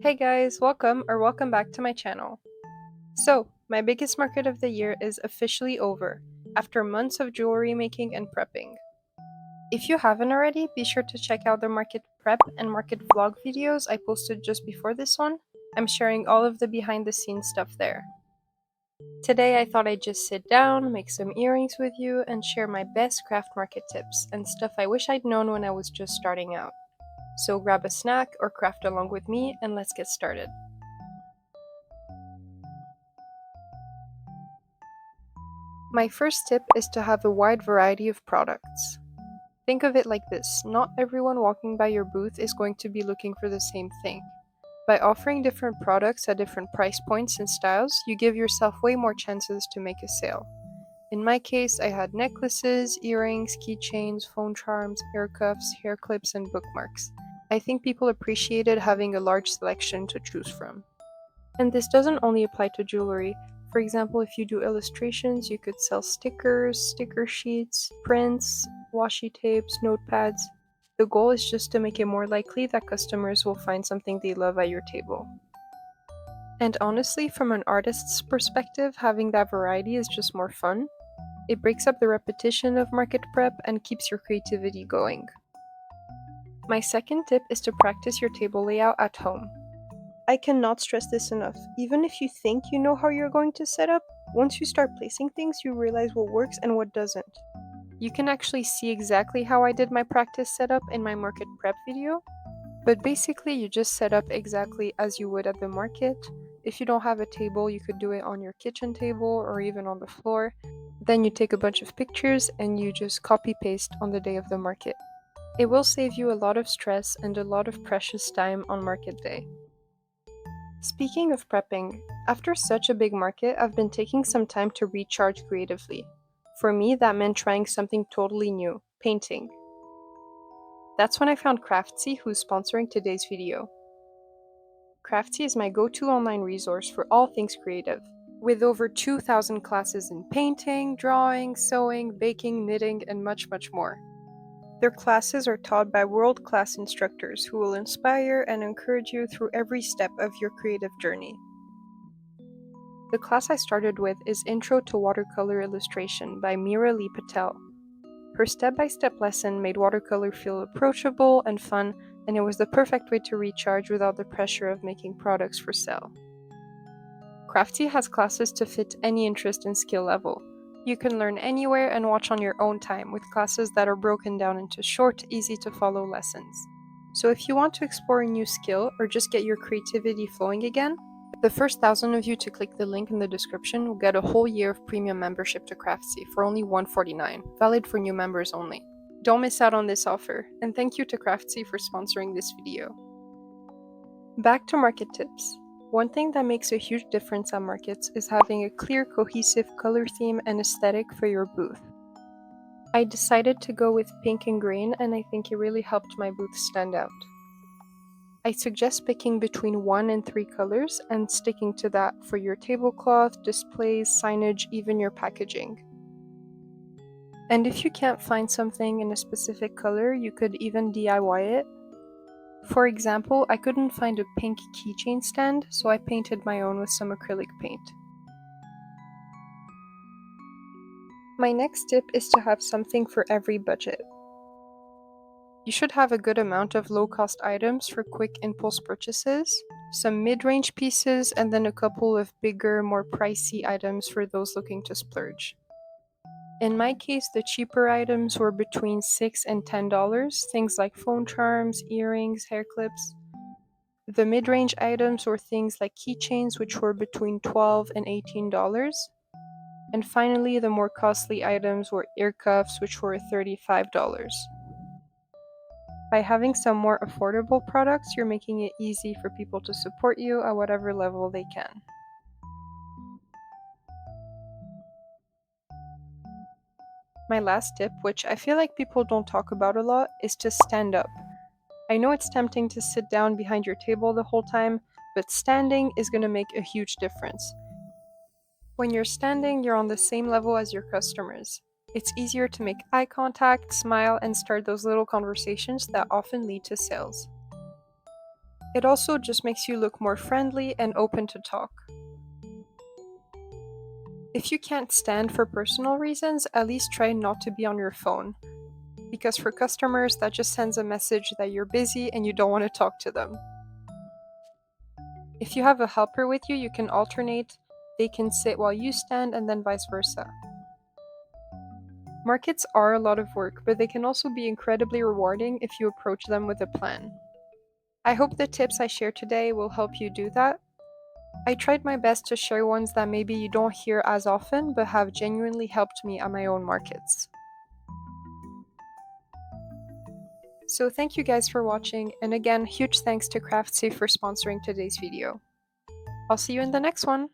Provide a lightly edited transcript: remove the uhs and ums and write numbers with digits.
Hey guys, welcome back to my channel. So, my biggest market of the year is officially over, after months of jewelry making and prepping. If you haven't already, be sure to check out the market prep and market vlog videos I posted just before this one. I'm sharing all of the behind the scenes stuff there. Today I thought I'd just sit down, make some earrings with you, and share my best craft market tips and stuff I wish I'd known when I was just starting out. So grab a snack or craft along with me and let's get started. My first tip is to have a wide variety of products. Think of it like this: not everyone walking by your booth is going to be looking for the same thing. By offering different products at different price points and styles, you give yourself way more chances to make a sale. In my case, I had necklaces, earrings, keychains, phone charms, hair cuffs, hair clips, and bookmarks. I think people appreciated having a large selection to choose from. And this doesn't only apply to jewelry. For example, if you do illustrations, you could sell stickers, sticker sheets, prints, washi tapes, notepads. The goal is just to make it more likely that customers will find something they love at your table. And honestly, from an artist's perspective, having that variety is just more fun. It breaks up the repetition of market prep and keeps your creativity going. My second tip is to practice your table layout at home. I cannot stress this enough. Even if you think you know how you're going to set up, once you start placing things, you realize what works and what doesn't. You can actually see exactly how I did my practice setup in my market prep video, but basically you just set up exactly as you would at the market. If you don't have a table, you could do it on your kitchen table or even on the floor. Then you take a bunch of pictures and you just copy paste on the day of the market. It will save you a lot of stress and a lot of precious time on market day. Speaking of prepping, after such a big market, I've been taking some time to recharge creatively. For me, that meant trying something totally new: painting. That's when I found Craftsy, who's sponsoring today's video. Craftsy is my go-to online resource for all things creative, with over 2,000 classes in painting, drawing, sewing, baking, knitting, and much, much more. Their classes are taught by world-class instructors who will inspire and encourage you through every step of your creative journey. The class I started with is Intro to Watercolor Illustration by Meera Lee Patel. Her step-by-step lesson made watercolor feel approachable and fun, and it was the perfect way to recharge without the pressure of making products for sale. Craftsy has classes to fit any interest and skill level. You can learn anywhere and watch on your own time, with classes that are broken down into short, easy-to-follow lessons. So if you want to explore a new skill or just get your creativity flowing again, the first 1,000 of you to click the link in the description will get a whole year of premium membership to Craftsy for only $149, valid for new members only. Don't miss out on this offer, and thank you to Craftsy for sponsoring this video. Back to market tips. One thing that makes a huge difference at markets is having a clear, cohesive color theme and aesthetic for your booth. I decided to go with pink and green, and I think it really helped my booth stand out. I suggest picking between 1 and 3 colors and sticking to that for your tablecloth, displays, signage, even your packaging. And if you can't find something in a specific color, you could even DIY it. For example, I couldn't find a pink keychain stand, so I painted my own with some acrylic paint. My next tip is to have something for every budget. You should have a good amount of low-cost items for quick impulse purchases, some mid-range pieces, and then a couple of bigger, more pricey items for those looking to splurge. In my case, the cheaper items were between $6 and $10, things like phone charms, earrings, hair clips. The mid-range items were things like keychains, which were between $12 and $18. And finally, the more costly items were ear cuffs, which were $35. By having some more affordable products, you're making it easy for people to support you at whatever level they can. My last tip, which I feel like people don't talk about a lot, is to stand up. I know it's tempting to sit down behind your table the whole time, but standing is going to make a huge difference. When you're standing, you're on the same level as your customers. It's easier to make eye contact, smile, and start those little conversations that often lead to sales. It also just makes you look more friendly and open to talk. If you can't stand for personal reasons, at least try not to be on your phone, because for customers, that just sends a message that you're busy and you don't want to talk to them. If you have a helper with you, you can alternate. They can sit while you stand and then vice versa. Markets are a lot of work, but they can also be incredibly rewarding if you approach them with a plan. I hope the tips I shared today will help you do that. I tried my best to share ones that maybe you don't hear as often, but have genuinely helped me at my own markets. So thank you guys for watching, and again, huge thanks to Craftsy for sponsoring today's video. I'll see you in the next one!